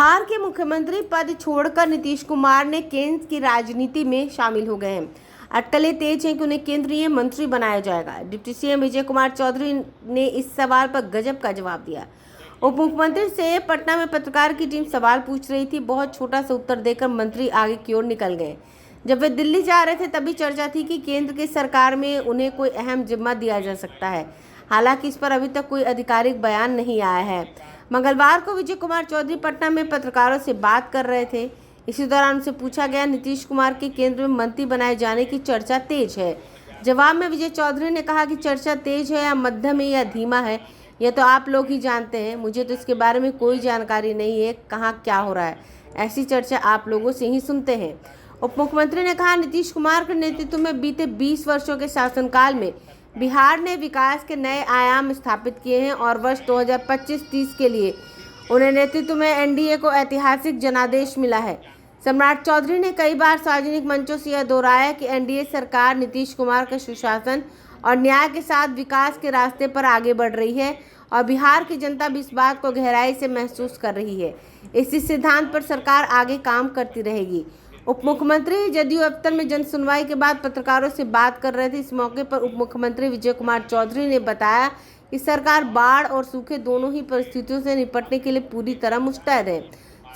बिहार के मुख्यमंत्री पद छोड़कर नीतीश कुमार ने केंद्र की राजनीति में शामिल हो गए हैं। अटकलें तेज हैं कि उन्हें केंद्रीय मंत्री बनाया जाएगा। डिप्टी सीएम विजय कुमार चौधरी ने इस सवाल पर गजब का जवाब दिया। उप मुख्यमंत्री से पटना में पत्रकार की टीम सवाल पूछ रही थी। बहुत छोटा सा उत्तर देकर मंत्री आगे की ओर निकल गए। जब वे दिल्ली जा रहे थे तभी चर्चा थी कि केंद्र की सरकार में उन्हें कोई अहम जिम्मा दिया जा सकता है। हालांकि इस पर अभी तक कोई आधिकारिक बयान नहीं आया है। मंगलवार को विजय कुमार चौधरी पटना में पत्रकारों से बात कर रहे थे। इसी दौरान उनसे पूछा गया, नीतीश कुमार के केंद्र में मंत्री बनाए जाने की चर्चा तेज है। जवाब में विजय चौधरी ने कहा कि चर्चा तेज है या मध्यम है या धीमा है, यह तो आप लोग ही जानते हैं। मुझे तो इसके बारे में कोई जानकारी नहीं है, कहाँ क्या हो रहा है। ऐसी चर्चा आप लोगों से ही सुनते हैं। उप मुख्यमंत्री ने कहा, नीतीश कुमार के नेतृत्व में बीते 20 वर्षों के शासनकाल में बिहार ने विकास के नए आयाम स्थापित किए हैं और वर्ष 2025-30 के लिए उन्हें नेतृत्व में एनडीए को ऐतिहासिक जनादेश मिला है। सम्राट चौधरी ने कई बार सार्वजनिक मंचों से यह दोहराया कि एनडीए सरकार नीतीश कुमार के सुशासन और न्याय के साथ विकास के रास्ते पर आगे बढ़ रही है और बिहार की जनता भी इस बात को गहराई से महसूस कर रही है। इसी सिद्धांत पर सरकार आगे काम करती रहेगी। उप मुख्यमंत्री जदयू दफ्तर में जन सुनवाई के बाद पत्रकारों से बात कर रहे थे। इस मौके पर उप मुख्यमंत्री विजय कुमार चौधरी ने बताया कि सरकार बाढ़ और सूखे दोनों ही परिस्थितियों से निपटने के लिए पूरी तरह मुस्तैद है।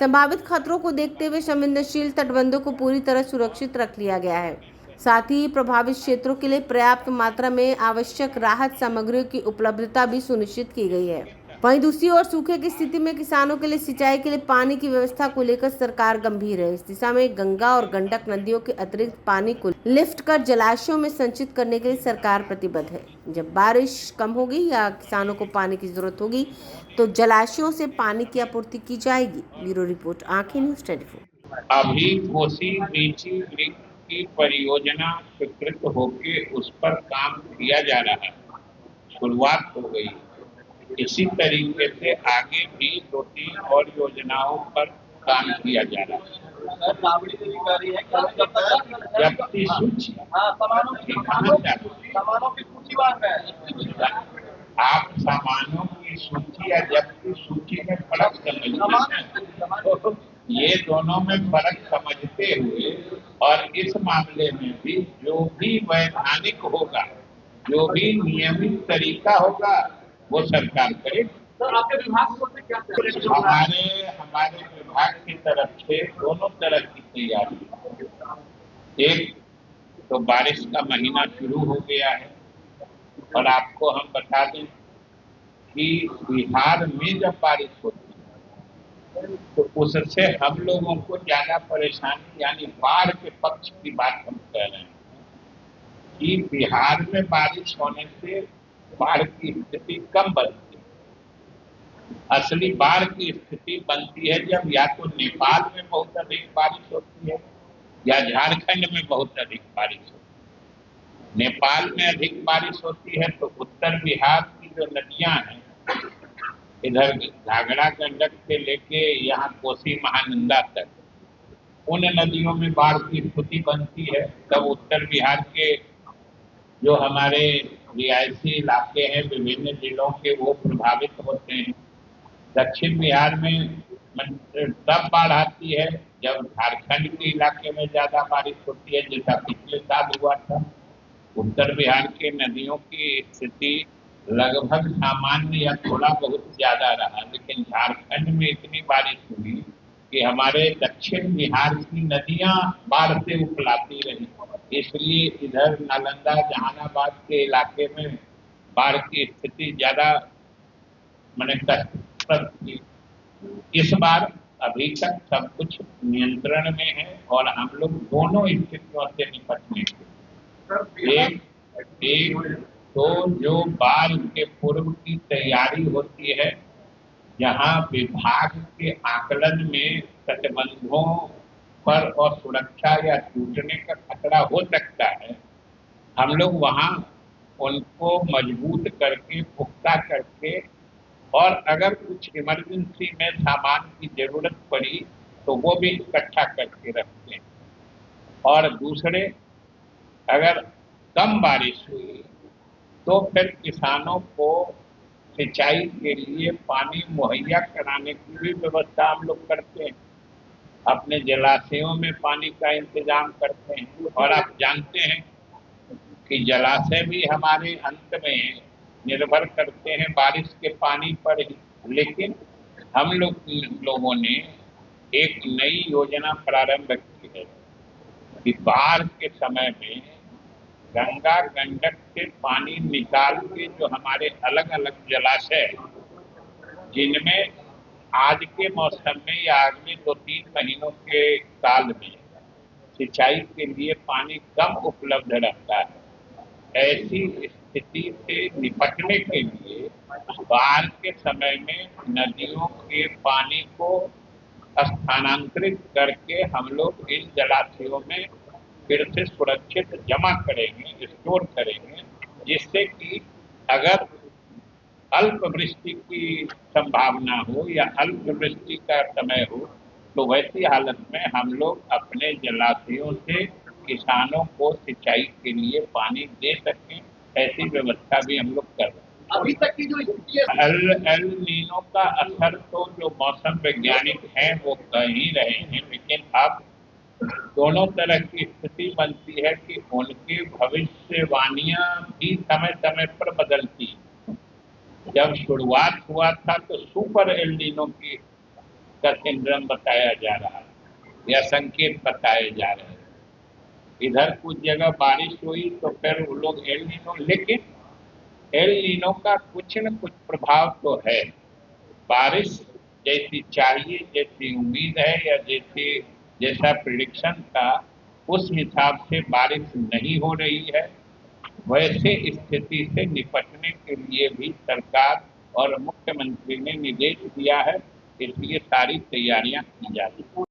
संभावित खतरों को देखते हुए संवेदनशील तटबंधों को पूरी तरह सुरक्षित रख लिया गया है। साथ ही प्रभावित क्षेत्रों के लिए पर्याप्त मात्रा में आवश्यक राहत सामग्रियों की उपलब्धता भी सुनिश्चित की गई है। वहीं दूसरी ओर सूखे की स्थिति में किसानों के लिए सिंचाई के लिए पानी की व्यवस्था को लेकर सरकार गंभीर है। इस दिशा में गंगा और गंडक नदियों के अतिरिक्त पानी को लिफ्ट कर जलाशयों में संचित करने के लिए सरकार प्रतिबद्ध है। जब बारिश कम होगी या किसानों को पानी की जरूरत होगी तो जलाशयों से पानी की आपूर्ति की जाएगी। ब्यूरो रिपोर्ट, आंखें न्यूज़ 24। अभी कोसी नीची लिंक की परियोजना स्वीकृत होके उस पर काम किया जा रहा है, शुरुआत हो गई। इसी तरीके से आगे भी 2-3 और योजनाओं पर काम किया जा रहा है। जबकि सूची आप सामानों की सूची या जबकि सूची में फर्क समझते हैं, तो ये दोनों में फर्क समझते हुए और इस मामले में भी जो भी वैधानिक होगा, जो भी नियमित तरीका होगा, वो सरकार करेगी। सर, आपके विभाग को क्या हमारे विभाग की तरफ से दोनों तरह की तैयारी। एक तो बारिश का महीना शुरू हो गया है और आपको हम बता दें कि बिहार में जब बारिश होती है तो उससे हम लोगों को ज्यादा परेशानी, यानी बाढ़ के पक्ष की बात हम कह रहे हैं कि बिहार में बारिश होने से बाढ़ की स्थिति कम बनती है। असली बाढ़ की स्थिति बनती है जब या तो नेपाल में बहुत अधिक बारिश होती है या झारखंड में बहुत अधिक बारिश होती है। नेपाल में अधिक बारिश होती है तो उत्तर बिहार की जो नदियां हैं, इधर घाघरा गंडक से लेके यहाँ कोसी महानंदा तक, उन नदियों में बाढ़ की स्थिति बनती है। तब उत्तर बिहार के जो हमारे रिहायशी इलाके हैं विभिन्न जिलों के, वो प्रभावित होते हैं। दक्षिण बिहार में तब बाढ़ आती है जब झारखंड के इलाके में ज्यादा बारिश होती है, जैसा पिछले साल हुआ था। उत्तर बिहार के नदियों की स्थिति लगभग सामान्य या थोड़ा बहुत ज्यादा रहा, लेकिन झारखंड में इतनी बारिश हुई कि हमारे दक्षिण बिहार की नदियां बाढ़ से उफलाती रही। इसलिए इधर नालंदा जहानाबाद के इलाके में बाढ़ की स्थिति ज्यादा कष्टप्रद थी। इस बार अभी तक सब कुछ नियंत्रण में है और हम लोग दोनों स्थितियों से निपटने के एक तो जो बाढ़ के पूर्व की तैयारी होती है, जहां विभाग के आकलन में तटबंधों पर और सुरक्षा या टूटने का खतरा हो सकता है, हम लोग वहां उनको मजबूत करके, पुख्ता करके, और अगर कुछ इमरजेंसी में सामान की जरूरत पड़ी तो वो भी इकट्ठा करके रखते हैं। और दूसरे, अगर कम बारिश हुई तो फिर किसानों को सिंचाई के लिए पानी मुहैया कराने की भी व्यवस्था हम लोग करते हैं। अपने जलाशयों में पानी का इंतजाम करते हैं और आप जानते हैं कि जलाशय भी हमारे अंत में निर्भर करते हैं बारिश के पानी पर ही। लेकिन हम लोगों ने एक नई योजना प्रारंभ की है कि बाढ़ के समय में गंगा गंडक से पानी निकाल के जो हमारे अलग अलग जलाशय हैं, जिनमें आज के मौसम में या अगले 2-3 महीनों के साल में सिंचाई के लिए पानी कम उपलब्ध रहता है, ऐसी स्थिति से निपटने के लिए बाढ़ के समय में नदियों के पानी को स्थानांतरित करके हम लोग इन जलाशयों में फिर से सुरक्षित जमा करेंगे, स्टोर करेंगे, जिससे कि अगर अल्प वृष्टि की संभावना हो या अल्प वृष्टि का समय हो तो वैसी हालत में हम लोग अपने जलाशयों से किसानों को सिंचाई के लिए पानी दे सकें, ऐसी व्यवस्था भी हम लोग कर रहे हैं। अभी तक की जो स्थिति है एल नीनो का असर तो जो मौसम वैज्ञानिक हैं वो कह ही रहे हैं, लेकिन अब दोनों तरह की स्थिति बनती है कि उनकी भविष्यवाणियां भी समय समय पर बदलती हैं। जब शुरुआत हुआ था तो सुपर एल नीनो की का सिंड्रोम बताया जा रहा है या संकेत बताए जा रहे हैं। इधर कुछ जगह बारिश हुई तो फिर वो लोग एल नीनो, लेकिन एल नीनो का कुछ न कुछ प्रभाव तो है। बारिश जैसी चाहिए, जैसी उम्मीद है या जैसा प्रिडिक्शन था, उस हिसाब से बारिश नहीं हो रही है। वैसे स्थिति से निपटने के लिए भी सरकार और मुख्यमंत्री ने निर्देश दिया है, इसलिए सारी तैयारियां की जा रही हैं।